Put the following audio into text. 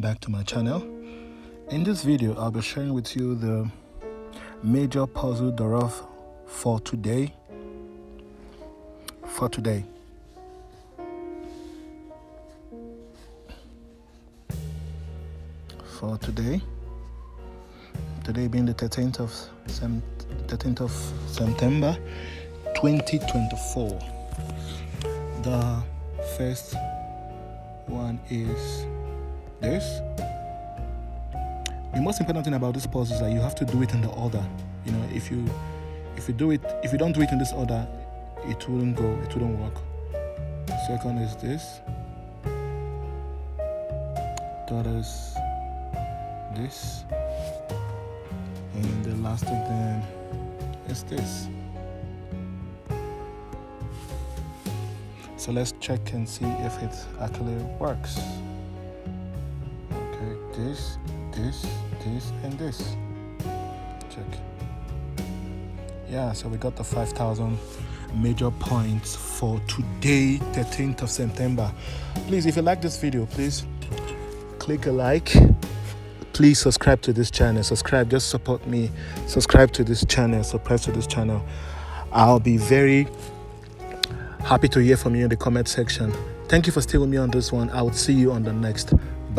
Back to my channel. In this video I'll be sharing with you the major puzzle Durov for today. Today being the 13th of September 2024. The first one is this. The most important thing about this puzzle is that you have to do it in the order. You know, if you don't do it in this order, it wouldn't work. Second is this. Third is this. And the last of them is this. So let's check and see if it actually works. Okay, this, and this. Check. Yeah, so we got the 5,000 major points for today, 13th of September. Please, if you like this video, please click a like. Please subscribe to this channel. Just support me. Subscribe to this channel. I'll be very happy to hear from you in the comment section. Thank you for staying with me on this one. I will see you on the next